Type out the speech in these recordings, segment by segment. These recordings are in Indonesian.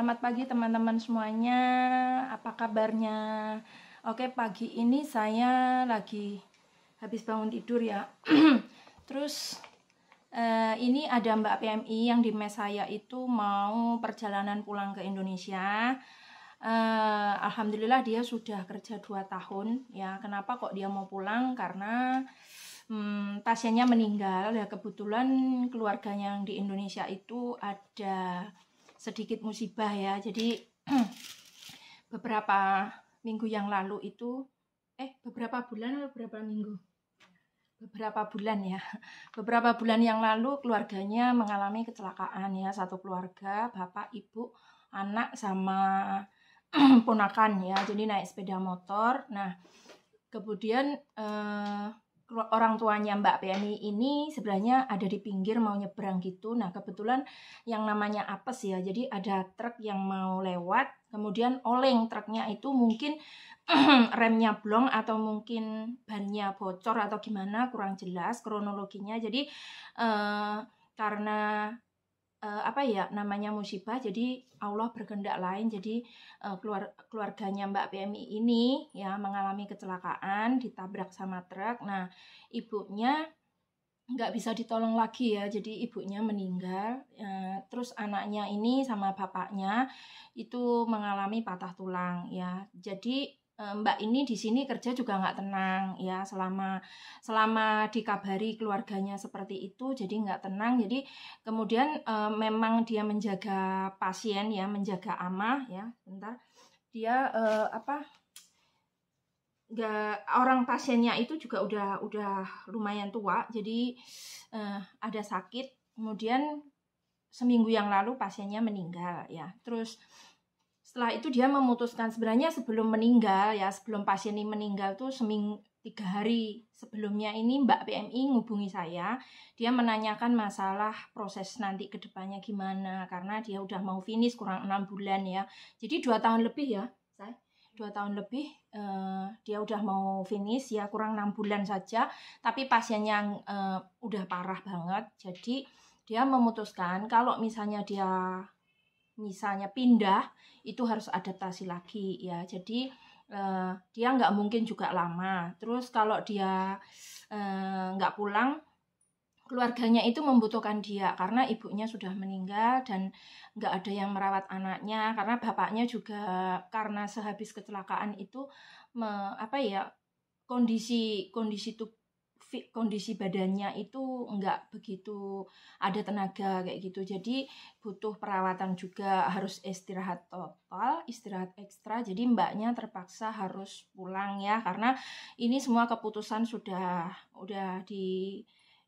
Selamat pagi teman-teman semuanya. Apa kabarnya? Oke, pagi ini saya lagi habis bangun tidur ya. Terus ini ada Mbak PMI yang di mes saya itu mau perjalanan pulang ke Indonesia. Alhamdulillah dia sudah kerja 2 tahun ya. Kenapa kok dia mau pulang? Karena pasiennya meninggal ya. Kebetulan keluarganya yang di Indonesia itu ada sedikit musibah ya. Jadi beberapa minggu yang lalu itu beberapa bulan atau beberapa minggu? Beberapa bulan ya. Beberapa bulan yang lalu keluarganya mengalami kecelakaan ya. Satu keluarga, bapak, ibu, anak sama ponakan ya. Jadi naik sepeda motor. Nah, kemudian orang tuanya Mbak PMI ini sebenarnya ada di pinggir mau nyebrang gitu. Nah, kebetulan yang namanya apes ya. Jadi ada truk yang mau lewat, kemudian oleng truknya itu mungkin remnya blong atau mungkin bannya bocor atau gimana, kurang jelas kronologinya. Jadi karena namanya musibah, jadi Allah berkehendak lain. Jadi keluarganya Mbak PMI ini ya mengalami kecelakaan, ditabrak sama truk. Nah, ibunya nggak bisa ditolong lagi ya, jadi ibunya meninggal. Terus anaknya ini sama bapaknya itu mengalami patah tulang ya. Jadi Mbak ini di sini kerja juga nggak tenang ya, selama dikabari keluarganya seperti itu, jadi nggak tenang. Jadi kemudian memang dia menjaga pasien ya, menjaga amah ya. Bentar, dia orang pasiennya itu juga udah lumayan tua, jadi ada sakit. Kemudian seminggu yang lalu pasiennya meninggal ya. Terus setelah itu dia memutuskan, sebenarnya sebelum meninggal ya, sebelum pasien ini meninggal tuh 3 hari sebelumnya ini Mbak PMI ngubungi saya. Dia menanyakan masalah proses nanti ke depannya gimana, karena dia udah mau finish kurang 6 bulan ya. Jadi 2 tahun lebih ya, 2 tahun lebih dia udah mau finish ya, kurang 6 bulan saja. Tapi pasiennya udah parah banget. Jadi dia memutuskan kalau misalnya dia pindah, itu harus adaptasi lagi ya. Jadi dia nggak mungkin juga lama. Terus kalau dia nggak pulang, keluarganya itu membutuhkan dia karena ibunya sudah meninggal dan nggak ada yang merawat anaknya, karena bapaknya juga karena sehabis kecelakaan itu kondisi badannya itu nggak begitu ada tenaga kayak gitu. Jadi butuh perawatan juga, harus istirahat total, istirahat ekstra. Jadi mbaknya terpaksa harus pulang ya, karena ini semua keputusan udah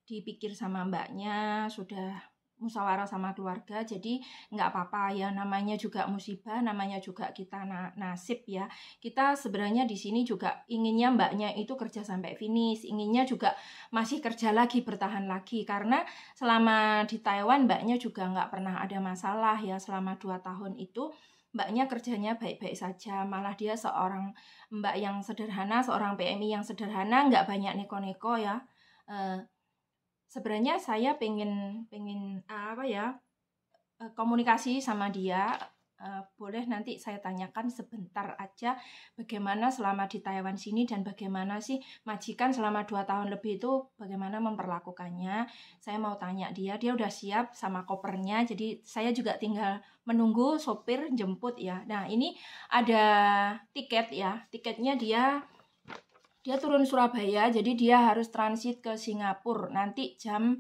dipikir sama mbaknya, sudah musyawarah sama keluarga. Jadi nggak apa-apa ya, namanya juga musibah, namanya juga kita nasib ya. Kita sebenarnya di sini juga inginnya mbaknya itu kerja sampai finish, inginnya juga masih kerja lagi, bertahan lagi, karena selama di Taiwan mbaknya juga nggak pernah ada masalah ya. Selama 2 tahun itu mbaknya kerjanya baik-baik saja, malah dia seorang mbak yang sederhana, seorang PMI yang sederhana, nggak banyak neko-neko ya. Sebenarnya saya pengen komunikasi sama dia. Boleh nanti saya tanyakan sebentar aja bagaimana selama di Taiwan sini dan bagaimana sih majikan selama 2 tahun lebih itu bagaimana memperlakukannya. Saya mau tanya dia udah siap sama kopernya, jadi saya juga tinggal menunggu sopir jemput ya. Nah, ini ada tiket ya, tiketnya dia turun Surabaya, jadi dia harus transit ke Singapura nanti jam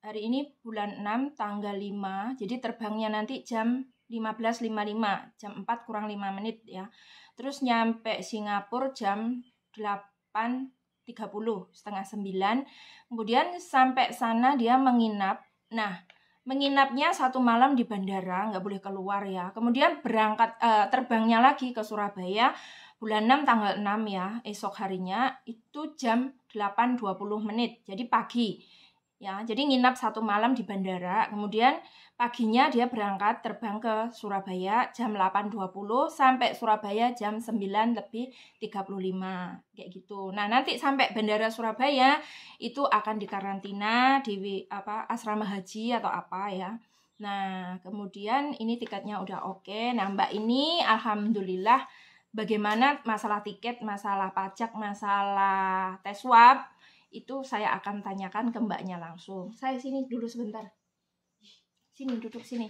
hari ini bulan 6 tanggal 5, jadi terbangnya nanti jam 15.55, jam 4 kurang 5 menit ya. Terus nyampe Singapura jam 8.30, setengah 9. Kemudian sampai sana dia menginap. Nah, menginapnya 1 malam di bandara, nggak boleh keluar ya. Kemudian berangkat terbangnya lagi ke Surabaya bulan 6 tanggal 6 ya, esok harinya itu jam 8.20 menit, jadi pagi ya. Jadi nginap 1 malam di bandara, kemudian paginya dia berangkat terbang ke Surabaya jam 8.20 sampai Surabaya jam 9.35 kayak gitu. Nah, nanti sampai bandara Surabaya itu akan dikarantina di asrama haji atau apa ya. Nah, kemudian ini tiketnya udah oke. Nah, Mbak ini alhamdulillah, bagaimana masalah tiket, masalah pajak, masalah tes swab, itu saya akan tanyakan ke Mbaknya langsung. Saya sini dulu sebentar. Sini, duduk sini.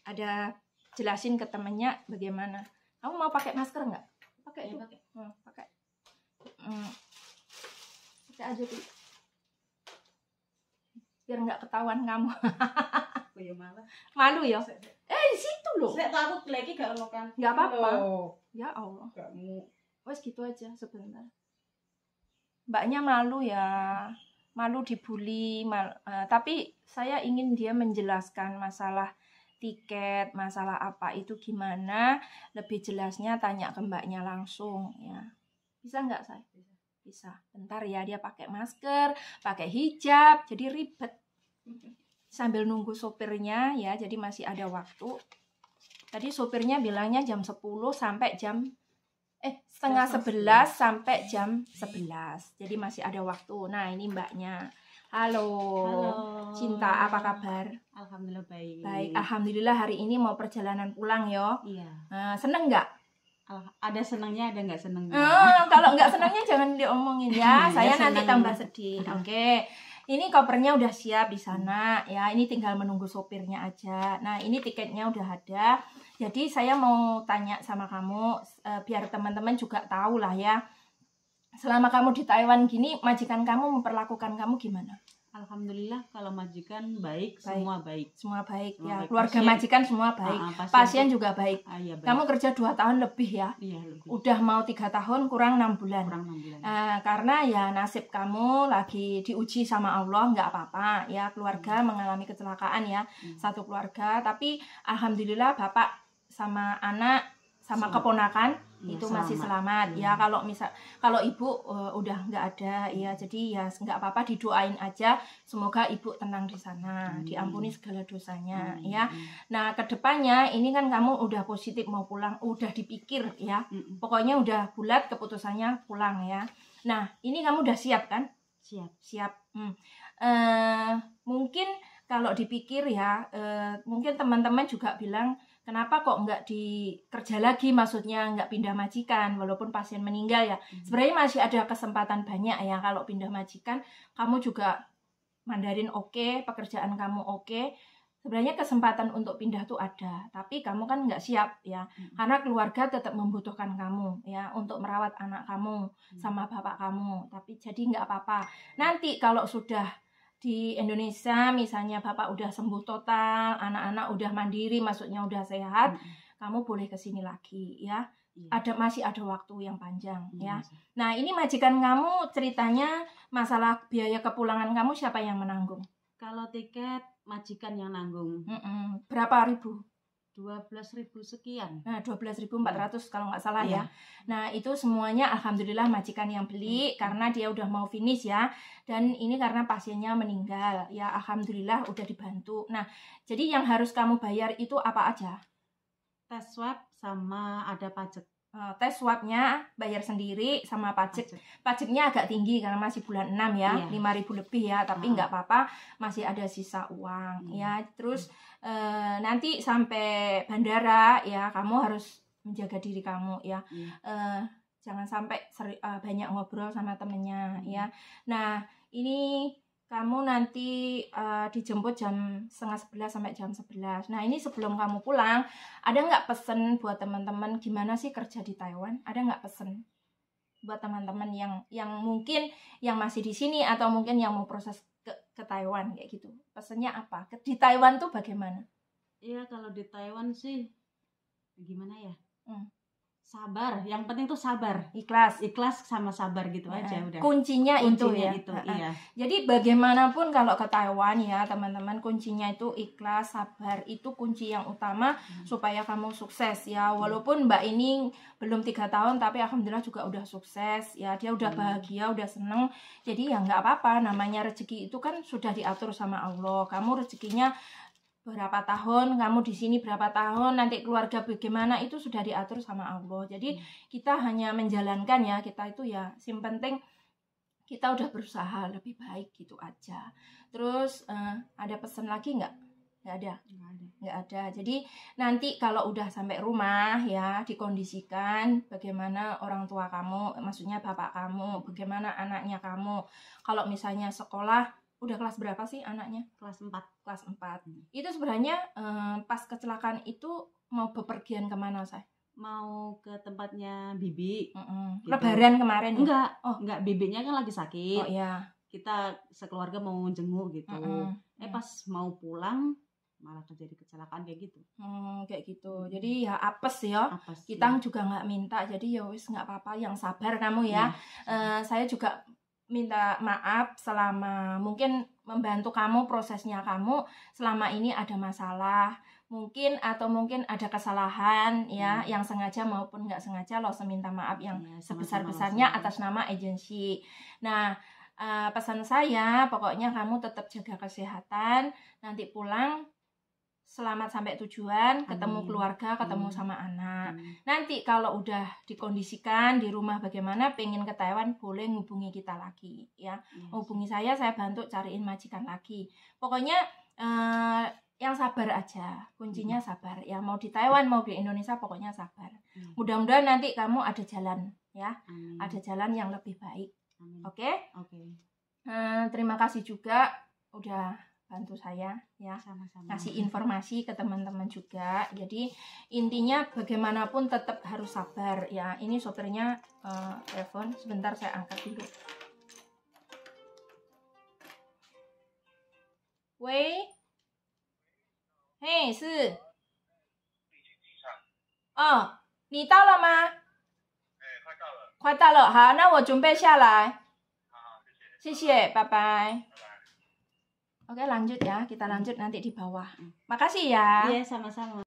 Ada jelasin ke temennya bagaimana. Kamu mau pakai masker nggak? Pakai itu. Pakai. Pakai. Pakai aja dulu. Biar nggak ketahuan kamu. Ya malah. Malu ya? Di situ loh. Saya takut lagi gak ono kan. Nggak apa-apa. Ya Allah. Kamu. Wes gitu aja sebentar. Mbaknya malu ya. Malu dibully. Tapi saya ingin dia menjelaskan masalah tiket, masalah apa itu gimana. Lebih jelasnya tanya ke Mbaknya langsung ya. Bisa nggak saya? Bisa. Bentar ya, dia pakai masker, pakai hijab, jadi ribet. Sambil nunggu sopirnya ya, jadi masih ada waktu. Tadi sopirnya bilangnya jam 10 sampai jam setengah 11 sampai jam 11. Jadi masih ada waktu. Nah, ini Mbaknya. Halo. Halo. Cinta, apa kabar? Alhamdulillah baik. Baik, alhamdulillah hari ini mau perjalanan pulang yo. Iya. Seneng nggak? Ada senangnya, ada nggak senangnya. Kalau nggak senangnya jangan diomongin ya. Saya nanti tambah sedih. Oke. Ini kopernya udah siap di sana ya. Ini tinggal menunggu sopirnya aja. Nah, ini tiketnya udah ada. Jadi saya mau tanya sama kamu biar teman-teman juga tahu lah ya. Selama kamu di Taiwan gini, majikan kamu memperlakukan kamu gimana? Alhamdulillah kalau majikan baik. Semua baik. Semua baik semua ya. baik. Keluarga Pasien, majikan semua baik. Pasien juga baik. Iya, baik. Kamu kerja 2 tahun lebih ya? Iya, lebih. Udah mau 3 tahun kurang 6 bulan. Kurang 6 bulan. Karena ya nasib kamu lagi diuji sama Allah, nggak apa-apa ya. Keluarga mengalami kecelakaan ya. Satu keluarga, tapi alhamdulillah bapak sama anak sama keponakan itu masih selamat ya. Kalau ibu udah nggak ada ya, jadi ya nggak apa-apa, didoain aja semoga ibu tenang di sana, diampuni segala dosanya ya. Nah, kedepannya ini kan kamu udah positif mau pulang, udah dipikir ya, pokoknya udah bulat keputusannya pulang ya. Nah, ini kamu udah siap kan? Siap. Mungkin kalau dipikir ya, mungkin teman-teman juga bilang, kenapa kok nggak dikerja lagi, maksudnya nggak pindah majikan walaupun pasien meninggal ya. Sebenarnya masih ada kesempatan banyak ya kalau pindah majikan. Kamu juga Mandarin oke, pekerjaan kamu oke. Sebenarnya kesempatan untuk pindah tuh ada, tapi kamu kan nggak siap ya. Karena keluarga tetap membutuhkan kamu ya untuk merawat anak kamu sama bapak kamu. Tapi jadi nggak apa-apa. Nanti kalau sudah di Indonesia misalnya bapak udah sembuh total, anak-anak udah mandiri, maksudnya udah sehat, kamu boleh kesini lagi ya. Masih ada waktu yang panjang ya. Nah, ini majikan kamu ceritanya masalah biaya kepulangan kamu siapa yang menanggung? Kalau tiket majikan yang nanggung. Berapa ribu? 12.000 sekian. Nah, 12.400 kalau nggak salah ya. Nah, itu semuanya alhamdulillah majikan yang beli karena dia udah mau finish ya. Dan ini karena pasiennya meninggal ya, alhamdulillah udah dibantu. Nah, jadi yang harus kamu bayar itu apa aja? Tes swab sama ada pajak. Tes swabnya bayar sendiri sama pajak. Pajaknya agak tinggi karena masih bulan 6 ya, 5.000 lebih ya, tapi nggak apa-apa, masih ada sisa uang ya. Terus nanti sampai bandara ya, kamu harus menjaga diri kamu ya. Jangan sampai banyak ngobrol sama temennya ya. Nah, ini kamu nanti dijemput jam 10:30 sampai jam 11. Nah, ini sebelum kamu pulang, ada nggak pesen buat teman-teman gimana sih kerja di Taiwan? Ada nggak pesen buat teman-teman yang mungkin yang masih di sini atau mungkin yang mau proses ke Taiwan kayak gitu? Pesennya apa? Di Taiwan tuh bagaimana? Iya, kalau di Taiwan sih gimana ya? Sabar, yang penting tuh sabar, ikhlas sama sabar gitu aja udah. Kuncinya itu ya. Iya. Jadi bagaimanapun kalau ke Taiwan ya teman-teman, kuncinya itu ikhlas, sabar, itu kunci yang utama supaya kamu sukses ya. Walaupun Mbak ini belum 3 tahun tapi alhamdulillah juga udah sukses ya, dia udah bahagia, udah seneng. Jadi ya nggak apa-apa, namanya rezeki itu kan sudah diatur sama Allah. Kamu rezekinya berapa tahun, kamu di sini berapa tahun, nanti keluarga bagaimana, itu sudah diatur sama Allah. Jadi kita hanya menjalankan ya, kita itu ya yang penting kita udah berusaha lebih baik gitu aja. Terus ada pesan lagi nggak? Nggak ada. Jadi nanti kalau udah sampai rumah ya, dikondisikan bagaimana orang tua kamu, maksudnya bapak kamu, bagaimana anaknya kamu. Kalau misalnya sekolah, udah kelas berapa sih anaknya? Kelas 4. Kelas 4. Itu sebenarnya pas kecelakaan itu mau bepergian kemana, Say? Mau ke tempatnya bibi. Gitu. Lebaran kemarin ya? Enggak, bibinya kan lagi sakit. Oh iya. Kita sekeluarga mau jenguk gitu. Pas mau pulang malah terjadi kecelakaan kayak gitu. Kayak gitu. Jadi ya apes ya. Kita juga nggak minta. Jadi ya wis nggak apa-apa, yang sabar kamu ya. Saya juga minta maaf selama mungkin membantu kamu prosesnya kamu selama ini ada masalah. Mungkin ada kesalahan ya, yang sengaja maupun nggak sengaja, Lose minta maaf yang sebesar-besarnya atas nama agensi. Nah, pesan saya pokoknya kamu tetap jaga kesehatan, nanti pulang selamat sampai tujuan, ketemu keluarga, ketemu sama anak. Nanti kalau udah dikondisikan di rumah bagaimana, pengen ke Taiwan, boleh ngubungi kita lagi ya. Hubungi saya bantu cariin majikan lagi. Pokoknya yang sabar aja, kuncinya sabar ya. Mau di Taiwan mau di Indonesia pokoknya sabar. Mudah-mudahan nanti kamu ada jalan ya, ada jalan yang lebih baik. Oke? Terima kasih juga udah bantu saya ya. Sama-sama. Ngasih informasi ke teman-teman juga. Jadi intinya bagaimanapun tetap harus sabar ya. Ini sopirnya telepon, sebentar saya angkat dulu. Wei. 嘿，是。哦，你到了吗？快到了。快到了，好，那我准备下来。好，谢谢，拜拜。Oke, lanjut ya, kita lanjut nanti di bawah. Makasih ya. Iya, sama-sama.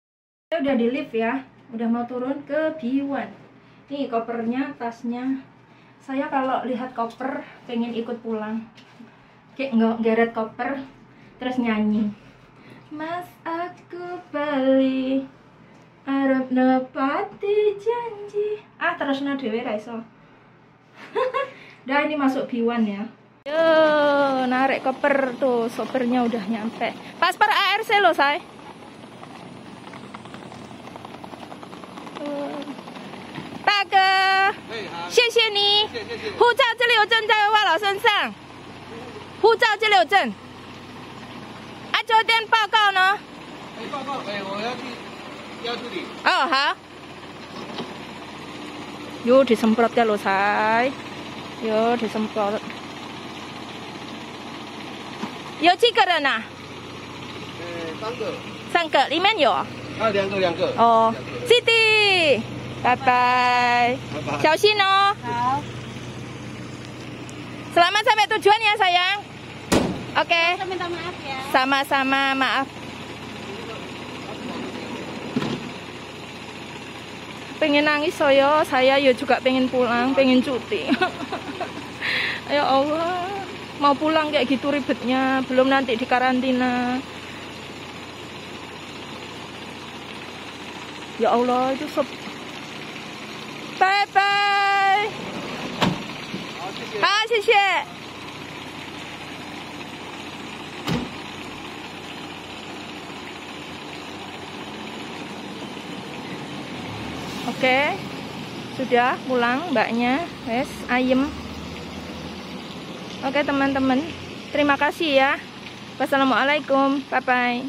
Saya udah di lift ya, udah mau turun ke B1. Nih kopernya, tasnya. Saya kalau lihat koper pengen ikut pulang. Kayak ngeret koper, terus nyanyi. Mas aku beli arep nepati janji. Terus dewe ra iso. Dah ini masuk B1 ya. Yo, narik koper tuh, sopirnya udah nyampe. Paspor ARC lo, Say. Daga, 谢谢你。护照这里有证在外老身上。护照这里有证。酒店报告呢？报告，我要处理。哦，好。Yo disemprot ya lo, Say. Yo disemprot. 有几个人啊？3个。3个，里面有？2个。哦，弟弟，拜拜。小心哦。好。Selamat sampai tujuan ya sayang. Oke. Saya minta maaf ya. Sama-sama, maaf. Pengen nangis saya juga pengen pulang, pengen cuti. Ya Allah. Mau pulang kayak gitu ribetnya, belum nanti di karantina. Ya Allah, itu bye bye. Ah, 谢谢。Oke, sudah pulang mbaknya, wes ayem. Oke teman-teman, terima kasih ya. Wassalamualaikum, bye-bye.